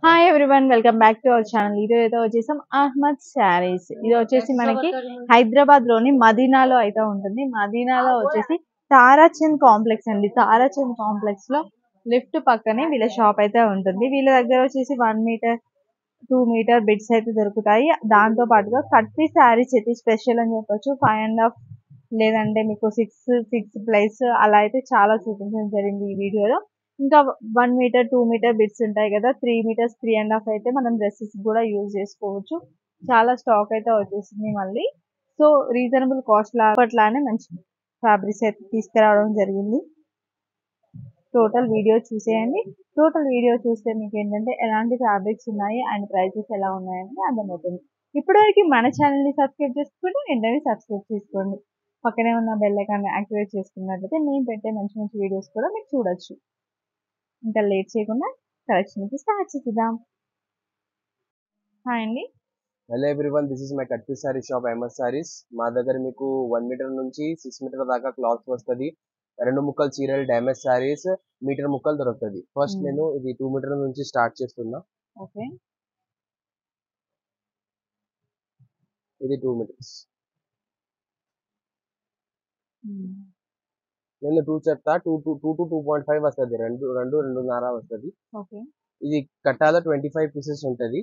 Hi everyone, welcome back to our channel. ఈరోజు అయితే వచ్చేసాం అహ్మద్ శారీస్. ఇది వచ్చేసి మనకి హైదరాబాద్ లోని మదీనాలో అయితే ఉంటుంది. మదీనాలో వచ్చేసి తారాచంద్ కాంప్లెక్స్ అండి. తారాచంద్ కాంప్లెక్స్ లో లిఫ్ట్ పక్కనే వీళ్ళ షాప్ అయితే ఉంటుంది. వీళ్ళ దగ్గర వచ్చేసి 1 మీటర్ 2 మీటర్ బిడ్స్ అయితే దొరుకుతాయి. దాంతో పాటుగా కట్ పీస్ శారీస్ అయితే స్పెషల్ అని చెప్పొచ్చు. 5.5 లేదంటే మీకు 6 అలా అయితే చాలా చూపించడం జరిగింది ఈ వీడియోలో. ఇంకా 1 మీటర్ 2 మీటర్ బిట్స్ ఉంటాయి కదా, 3 మీటర్స్ 3.5 అయితే మనం డ్రెస్సెస్ కూడా యూజ్ చేసుకోవచ్చు. చాలా స్టాక్ అయితే వచ్చేసింది మళ్ళీ. సో రీజనబుల్ కాస్ట్ అప్పట్లానే మంచి ఫ్యాబ్రిక్స్ అయితే తీసుకురావడం జరిగింది. టోటల్ వీడియో చూసేయండి. టోటల్ వీడియో చూస్తే మీకు ఏంటంటే ఎలాంటి ఫ్యాబ్రిక్స్ ఉన్నాయి అండ్ ప్రైసెస్ ఎలా ఉన్నాయని అర్థమవుతుంది. ఇప్పటివరకు మన ఛానల్ని సబ్స్క్రైబ్ చేసుకుంటే వెంటనే సబ్స్క్రైబ్ చేసుకోండి. పక్కనే ఉన్న బెల్ ఐకాన్ యాక్టివేట్ చేసుకున్నట్లయితే నేను పెట్టే మంచి మంచి వీడియోస్ కూడా మీకు చూడొచ్చు. ఇంకా లేట్ చేయకుండా కలెక్షన్ స్టార్ట్ చేద్దాం. హాయ్ అండి. Hello everyone, this is my cut piece sari shop Ahmed saris. మా దగ్గర మీకు 1 మీటర్ నుంచి 6 మీటర్ దాకా క్లాత్ వస్తుంది. 2 ముక్కలు చీరలు, డ్యామేజ్ సారీస్, మీటర్ ముక్కలు దొరుకుతుంది. ఫస్ట్ నేను ఇది 2 మీటర్ నుంచి స్టార్ట్ చేస్తున్నా. ఓకే, ఇది 2 మీటర్స్. నేను 2 చెప్తా. 2 to 2.5 వస్తుంది. 2.5 వస్తుంది. ఓకే, ఇది కట్టాల 25 పీసెస్ ఉంటుంది.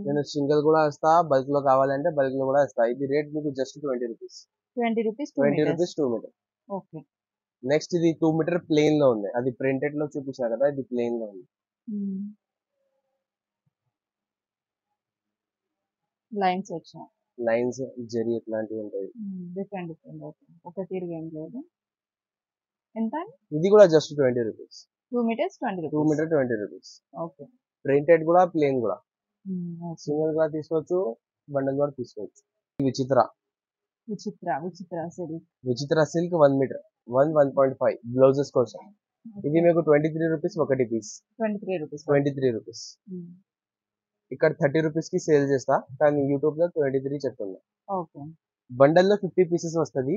నేను సింగిల్ కూడా ఇస్తా, బల్క్ లో కావాలంటే బల్క్ లో కూడా ఇస్తా. ఇది రేట్ మీకు just 20 rupees. 20 rupees 2 metre. Okay. Next ఇది 2 మీటర్ ప్లెయిన్ లో ఉంది. అది ప్రింటెడ్ లో చూపించా కదా, ఇది ప్లెయిన్ లో ఉంది. లైన్స్ వచ్చాయి, లైన్స్ జెరీ ఇట్లాంటివి ఉంటాయి. Different different. ఓకే, ఒక తిరిగి ఏం లేదు. ఎంత? ఇది కూడా just 20 rupees. 2 metres 20 2 rupees. Metre 20 rupees. Okay. Printed కూడా ప్లెయిన్ కూడా సింగిల్ కూడా తీసుకోవచ్చు, బండల్ కూడా తీసుకోవచ్చు. విచిత్ర విచిత్ర సిల్క్ 1 మీటర్ 1.5 బ్లౌజెస్ కోసం. ఇది మీకు 23 రూపీస్ ఒకటి పీస్. 23 రూపీస్. ఇక్కడ 30 రూపీస్ కి సేల్ చేస్తా, కానీ యూట్యూబ్ లో 23 చెప్తున్నా. బండల్ లో 50 పీసెస్ వస్తుంది.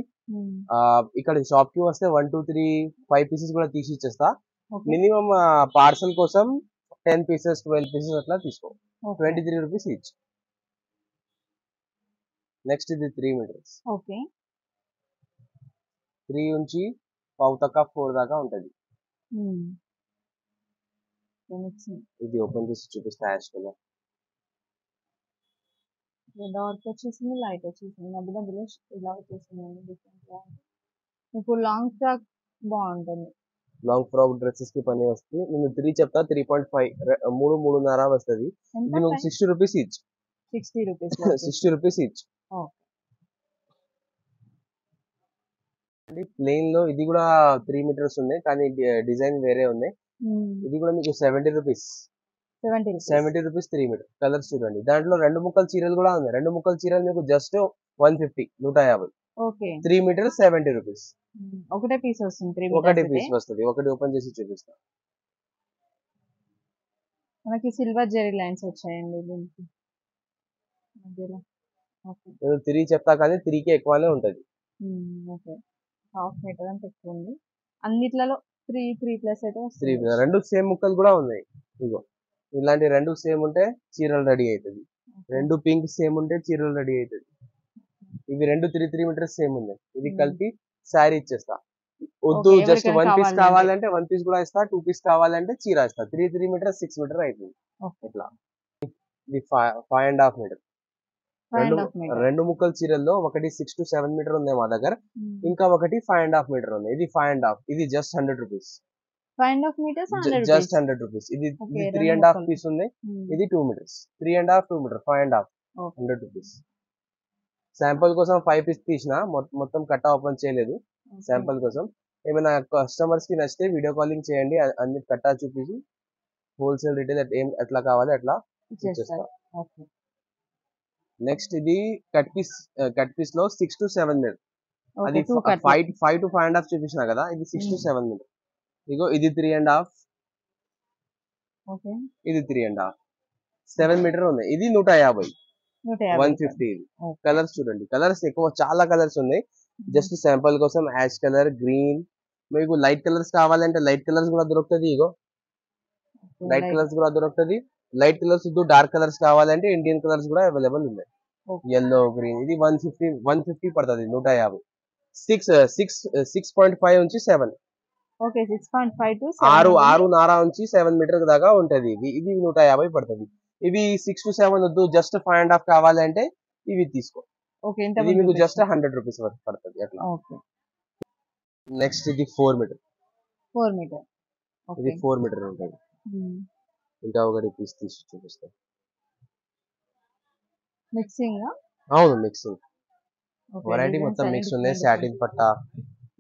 ఇక్కడ షాప్ కి వస్తే 1 2 3 5 పీసెస్ కూడా తీసి ఇచ్చేస్తా. మినిమం పార్సల్ కోసం 10 పీసెస్ 12 పీసెస్ అట్లా తీసుకో. 23 రూపీస్ ఈచ్. నెక్స్ట్ ఇది 3 మీటర్స్. 3 నుంచి పావు తక్క 4 దాకా ఉంటది. ఇది ఓపెన్ చేసి చూపిస్తా. యాష్ కలర్ డార్క్ వచ్చేసింది, లైట్ వచ్చేసింది, మధ్యలో ఇలా వచ్చేసింది. డిఫరెంట్ మీకు లాంగ్ ఫ్రాక్ బాగుంటుంది. లాంగ్ ఫ్రాక్ డ్రెస్సెస్ కి పని వస్తుంది. నేను 3 చెప్తా. 3.5 3.5 వస్తుంది. ఇది మీకు 60 rupees each. 60 rupees each. Plain లో ఇది కూడా 3 మీటర్స్ ఉన్నాయి, కానీ డిజైన్ వేరే ఉన్నాయి. ఇది కూడా మీకు 70 రూపీస్. 70 rupees 3 metre. కలర్స్ చూడండి. దాంట్లో 2 ముక్కల చీరలు కూడా ఉన్నాయి. 2 ముక్కల చీరలు మీకు జస్ట్ 150 150. 3 metre 70 rupees. ఒకటే పీస్ వస్తుంది. ఒకటి పీస్ వస్తుంది. ఒకటి ఓపెన్ చేసి చూపిస్తా. మనకి సిల్వర్ జెరీ లైన్స్ వచ్చాయండి దీనికి మధ్యలో. నేను 3 చెప్తా, కానీ 3 కి ఎక్కువనే ఉంటది. ఓకే, హాఫ్ మీటర్ అంటే ఎక్కువ ఉంది. అన్నిట్లలో 3+ అయితే వస్తుంది. 3 రెండు సేమ్ ముక్కలు కూడా ఉన్నాయి. ఇగో ఇలాంటి 2 సేమ్ ఉంటే చీరలు రెడీ అవుతుంది. 2 పింక్ సేమ్ ఉంటే చీరలు రెడీ అవుతుంది. ఇవి 2 3 మీటర్స్ సేమ్ ఉన్నాయి. ఇది కలిపి శారీ ఇచ్చేస్తా. వద్దు జస్ట్ 1 పీస్ కావాలంటే 1 పీస్ కూడా ఇస్తా. 2 పీస్ కావాలంటే చీర ఇస్తా. 3 మీటర్స్ 6 మీటర్ అవుతుంది. ఇట్లా ఇది 5.5 మీటర్. 2 ముక్కల చీరల్లో ఒకటి 6 to 7 మీటర్ ఉంది మా దగ్గర. ఇంకా ఒకటి 5.5 మీటర్ ఉంది. ఇది 5.5. ఇది just 100 rupees. 5.5 metres just 100 rupees. ఇది 3.5 పీస్ ఉంది. ఇది 2 మీటర్స్. 3.5 2 metre 5.5 100 rupees. శాంపుల్ కోసం 5 పీస్ తీసిన, మొత్తం కట్ట ఓపెన్ చేయలేదు. శాంపుల్ కోసం ఏమైనా కస్టమర్స్ కి నచ్చితే వీడియో కాలింగ్ చేయండి. అన్ని కట్టా చూపించి హోల్సేల్ రిటైల్ ఎట్లా కావాలి అట్లా ఇచ్చేస్తా. నెక్స్ట్ ఇది కట్ పీస్ లో 6 to 7 మీటర్. అది 5 to 5.5 చూపించిన కదా, ఇది 6 to 7 మీటర్. ఇగో ఇది 3.5. ఇది 3.5. 7 మీటర్ ఉంది. ఇది 150 150. కలర్స్ చూడండి. కలర్స్ ఎక్కువ, చాలా కలర్స్ ఉన్నాయి. జస్ట్ శాంపుల్ కోసం యాష్ కలర్, గ్రీన్. మీకు లైట్ కలర్స్ కావాలంటే లైట్ కలర్స్ కూడా దొరుకుతుంది. ఇగో లైట్ కలర్స్ కూడా దొరుకుతుంది. లైట్ కలర్స్ వద్దు, డార్క్ కలర్స్ కావాలంటే ఇండియన్ కలర్స్ కూడా అవైలబుల్ ఉన్నాయి. Okay. Yellow, green. ఇది 150 పడుతుంది, 150. 6.5 నుంచి 7, ఓకే 6.5 to 6 7 6.5 నుంచి 7 మీటర్ దాకా ఉంటది. ఇది 150 పడుతుంది. ఇవి 6 to 7 వద్దు, జస్ట్ 5.5 కావాలంటే ఇవి తీసుకో. ఓకే ఎంత ఇది మీకు జస్ట్ 100 రూపీస్ వరకు పడుతుంది అట్లా. ఓకే నెక్స్ట్ ఇది 4 మీటర్. 4 మీటర్ ఇది ఓకే 4 మీటర్ ఉంటుంది. ఇంకా ఒకటి పీస్ తీసి చూపిస్తాను. మిక్సింగ్ అవును, మిక్సింగ్ వెరైటీ మొత్తం మిక్స్ ఉంది. సాటిన్ పట్ట,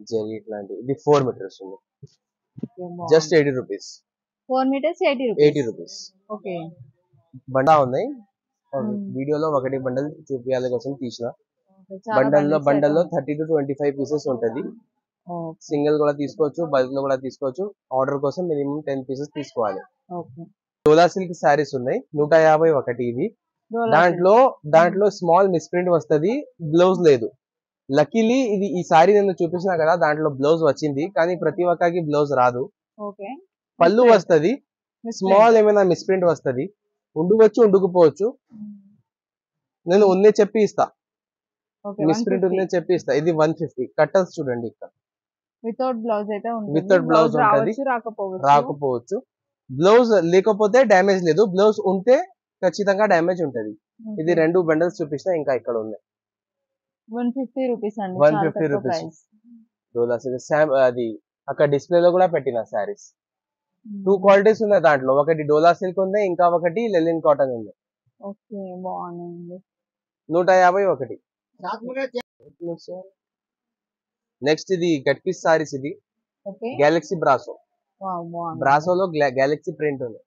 జెరీ ఇట్లాంటి. ఇది 4 మీటర్స్ ఉంది, just 80 rupees. 4 meters 80 80 rupees. Okay bundle ఉన్నాయి. వీడియోలో ఒకటి బండల్ చూపించాలి కోసం తీసిన. బండల్లో 30 to 25 పీసెస్ ఉంటది. సింగిల్ కూడా తీసుకోవచ్చు, బల్క్ లో కూడా తీసుకోవచ్చు. ఆర్డర్ కోసం మినిమం 10 పీసెస్ తీసుకోవాలి. డోలా సిల్క్ శారీస్ ఉన్నాయి, 150 ఒకటి. ఇది దాంట్లో స్మాల్ మిస్ప్రింట్ వస్తది, బ్లౌజ్ లేదు. లక్కీలీ ఇది ఈ సారీ నేను చూపించిన కదా, దాంట్లో బ్లౌజ్ వచ్చింది, కానీ ప్రతి ఒక్కరికి బ్లౌజ్ రాదు. పళ్ళు వస్తది, స్మాల్ ఏమైనా మిస్ప్రింట్ వస్తది. ఉండవచ్చు, ఉండకపోవచ్చు. నేను ఉన్నే చెప్పి ఇస్తా, మిస్ప్రింట్ ఉన్నే చెప్పి ఇస్తా. ఇది 150. కట్టర్స్ చూడండి, ఇక్కడ వితౌట్ బ్లౌజ్ అయితే ఉంటుంది. వితౌట్ బ్లౌజ్ ఉంటది, రాకపోవచ్చు. బ్లౌజ్ లేకపోతే డ్యామేజ్ లేదు, బ్లౌజ్ ఉంటే ఖచ్చితంగా డ్యామేజ్ ఉంటది. ఇది 2 బండల్స్ చూపిస్తా, ఇంకా ఇక్కడ ఉన్నాయి. 150 రూపీస్ అండి, 150 రూపీస్. అది అక్కడ డిస్ప్లే లో కూడా పెట్టిన శారీస్. 2 క్వాలిటీస్ ఉన్నాయి దాంట్లో, ఒకటి డోలా సిల్క్ ఉంది, ఇంకా ఒకటి లెలిన్ కాటన్ ఉంది. ఓకే బాగుంది. 150 ఒకటి. నెక్స్ట్ ఇది కట్ పీస్ సారీస్. ఇది గెలాక్సీ బ్రాసో. బ్రాసోలో గెలాక్సీ ప్రింట్ ఉంది.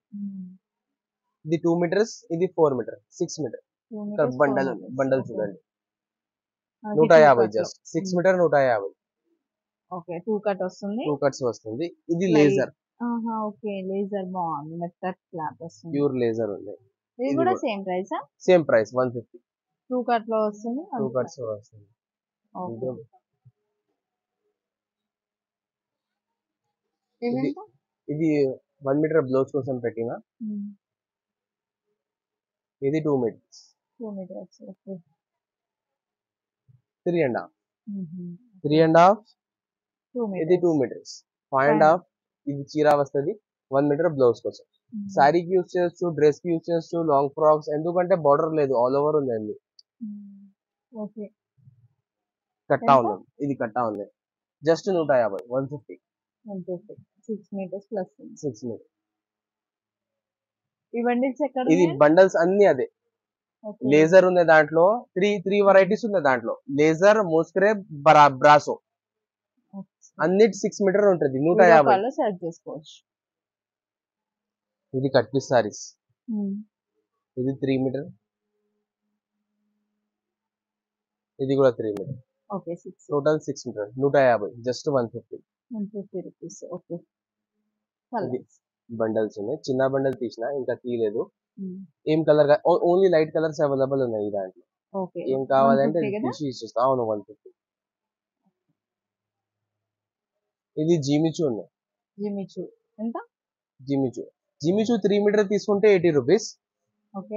ఇది 2 మీటర్స్, ఇది 4 మీటర్, 6 మీటర్. బండల్ చూడండి, 150 జస్ట్ 6 మీటర్ 150. ఓకే 2 కట్ వస్తుంది, 2 కట్స్ వస్తుంది. ఇది లేజర్. ఓకే లేజర్ బాగుంది, మెత్తట్ క్లాత్ వస్తుంది, ప్యూర్ లేజర్ ఉంది. ఇది కూడా same price. Same price 150. 2 cut లో వస్తుంది, 2 కట్స్ వస్తుంది. ఇది 1 మీటర్ బ్లౌజ్ కోసం పెట్టిన. ఇది 2 మీటర్స్. 2 metres okay. 3.5. 3.5. ఇది 2 మీటర్స్. 5.5. ఇది చీరా వస్తుంది, 1 మీటర్ బ్లౌజ్ కోసం. శారీకి యూజ్ చేయొచ్చు, డ్రెస్ కి యూజ్ చేయొచ్చు, లాంగ్ ఫ్రాక్స్. ఎందుకంటే బార్డర్ లేదు, ఆల్ ఓవర్ ఉంది. ఓకే కట్టా ఉంది, ఇది కట్టా ఉంది. జస్ట్ 150. 150. 6 metres plus 6 metre. ఈ బండిల్స్ ఎక్కడ? ఇది బండల్స్ అన్ని అదే. లేజర్ ఉంది దాంట్లో, 3 వెరైటీస్ ఉంది దాంట్లో. లేజర్, మోస్క్రే, బ్రాసో అన్ని 6 మీటర్ ఉంటుంది, 150. సెలెక్ట్ చేసుకోవచ్చు. ఇది కట్ పీస్ సారీస్. ఇది 3 మీటర్, ఇది కూడా 3 metre. Okay 6 total 6 metre, 150. Just 150. 150 rupees. Okay bundles ఉన్నాయి. చిన్న బండల్ తీసిన, ఇంకా తీయలేదు. ఏం colour, only light colours available ఉన్నాయి దాంట్లో. ఏం కావాలంటే తీసి ఇచ్చేస్తా. అవును 150. ఇది జిమిచూ ఉన్నాయి. జిమిచూ ఎంత? జిమిచూ 3 మీటర్ తీసుకుంటే 80 రూపీస్.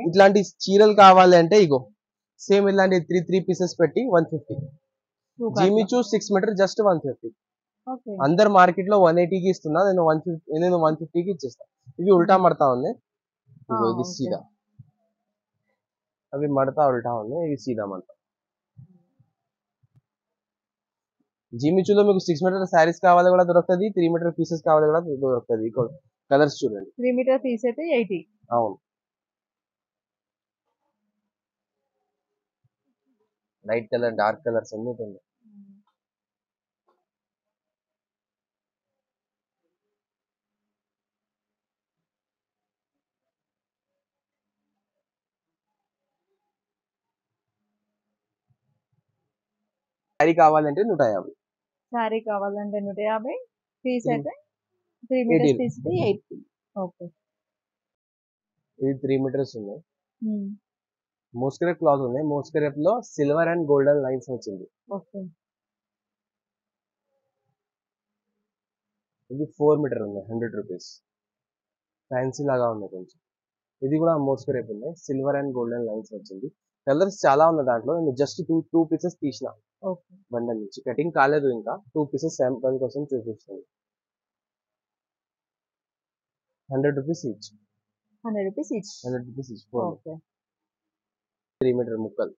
ఇట్లాంటి చీరలు కావాలంటే ఇగో సేమ్ ఇలాంటి 3 పీసెస్ పెట్టి 150. జిమిచూ 6 మీటర్ జస్ట్ 150. అందరు మార్కెట్ లో 180కి ఇస్తున్నా, నేను 150కి ఇచ్చేస్తా. ఇవి ఉల్టా మడతా ఉంది, ఇది సీదా. అవి మడతా ఉల్టా ఉంది, ఇవి సీదా మడతా. జిమిచూలో మీకు 6 మీటర్ శారీస్ కావాలి కూడా దొరుకుతుంది, 3 మీటర్ పీసెస్ కావాలి కూడా దొరుకుతుంది. కలర్స్ చూడండి. 3 మీటర్ పీస్ అయితే 80. అవును, లైట్ కలర్, డార్క్ కలర్స్ అన్ని ఉన్నాయి. శారీ కావాలంటే 150. శారీ కావాలంటే 150, పీస్ అయితే 3 మీటర్స్ పీస్ అయితే 80. ఓకే ఇది 3 మీటర్స్ ఉన్నాయి. మోస్క్రేప్ క్లాత్ ఉంది. మోస్క్రేప్ లో సిల్వర్ అండ్ గోల్డెన్ లైన్స్ వచ్చింది. ఓకే ఇది 4 మీటర్ ఉంది, 100 రూపీస్. ఫ్యాన్సీ లాగా ఉంది కొంచెం. ఇది కూడా మోస్కో రేపు ఉన్నాయి, సిల్వర్ అండ్ గోల్డెన్ లైన్స్ వచ్చింది. కలర్స్ చాలా ఉన్నాయి దాంట్లో, నేను జస్ట్ టూ పీసెస్ తీసిన ఓకే బండల్ నుంచి, కటింగ్ కాలేదు ఇంకా, 2 పీసెస్ శాంపుల్ కోసం చూపిస్తాను. 100 rupees each. 100 rupees each. 100 rupees each. Okay 3 meter ముక్కలు.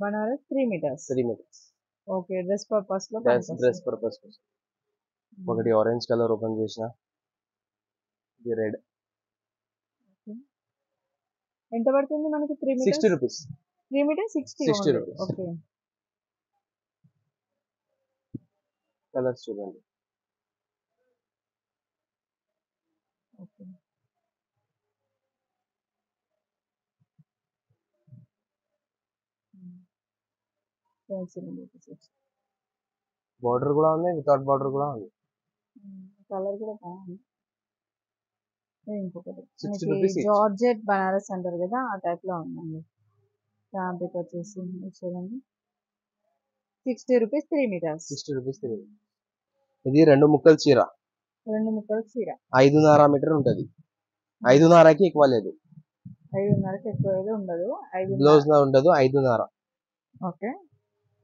Banaras 3 meters. 3 meters. Okay dress purpose లో డ్రెస్ పర్పస్ కోసం. ఒకటి ఆరెంజ్ కలర్ ఓపెన్ చేసిన, ఇది రెడ్. ఎంత పడుతుంది మనకి 3 metres? 60 rupees. 3 metres 60 rupees. Okay colours చూడండి. ఓకే బార్డర్ కూడా ఉంది, వితౌట్ బార్డర్ కూడా ఉంది. కలర్ కూడా బాగుంది. ఇంకొకటి 60 రూపీస్ ఈచ్. జార్జెట్ బనారస్ అంటారు కదా, ఆ టైప్ లో ఉందండి. ఫ్యాబ్రిక్ వచ్చేసి చూడండి 60 రూపీస్ 3 మీటర్స్. 60 రూపీస్. ఇది 2 ముక్కల చీర, 2 ముక్కల చీర 5.5 మీటర్ ఉంటది. 5.5కి ఎక్కువ లేదు, 5.5కి ఎక్కువ ఏదో ఉండదు. బ్లౌజ్ లో ఉండదు. 5.5. ఓకే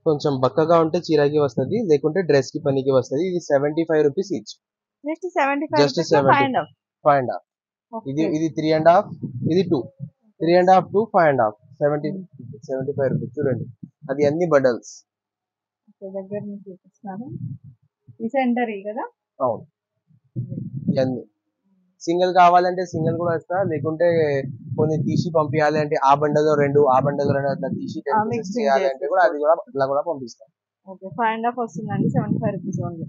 కొంచెం బక్కగా ఉంటే చీరకి వస్తది, లేకుంటే డ్రెస్ కి పనికి వస్తది. ఇది 75 rupees each. Just 75 just rupees 5.5. 5.5. ఇది 3.5, ఇది 2. 3.5 to 5.5. 75 రూపీస్. చూడండి, అది అన్ని బండల్స్. దగ్గర నుంచి చూపిస్తున్నాను. ఈ సెంటర్ కదా. అవును, ఇవన్నీ సింగిల్ కావాలంటే సింగిల్ కూడా ఇస్తా, లేకుంటే కొన్ని తీసి పంపించాలి అంటే ఆ బండలో 2, ఆ బండలో 2 అట్లా తీసి 10 పీసెస్ చేయాలి అంటే కూడా అది కూడా అట్లా కూడా పంపిస్తాం. ఓకే 5.5 వస్తుందండి. 75 రూపీస్ ఓన్లీ.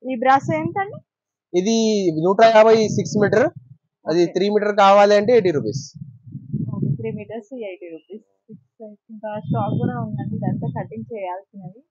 ఈ బ్రాస్ ఎంత అండి? ఇది 150 6 మీటర్. అది 3 మీటర్ కావాలి అంటే 80 రూపీస్. 3 metres 80 rupees. ఇంకా స్టాక్ కూడా ఉందండి, ఇదంతా కటింగ్ చేయాల్సినవి.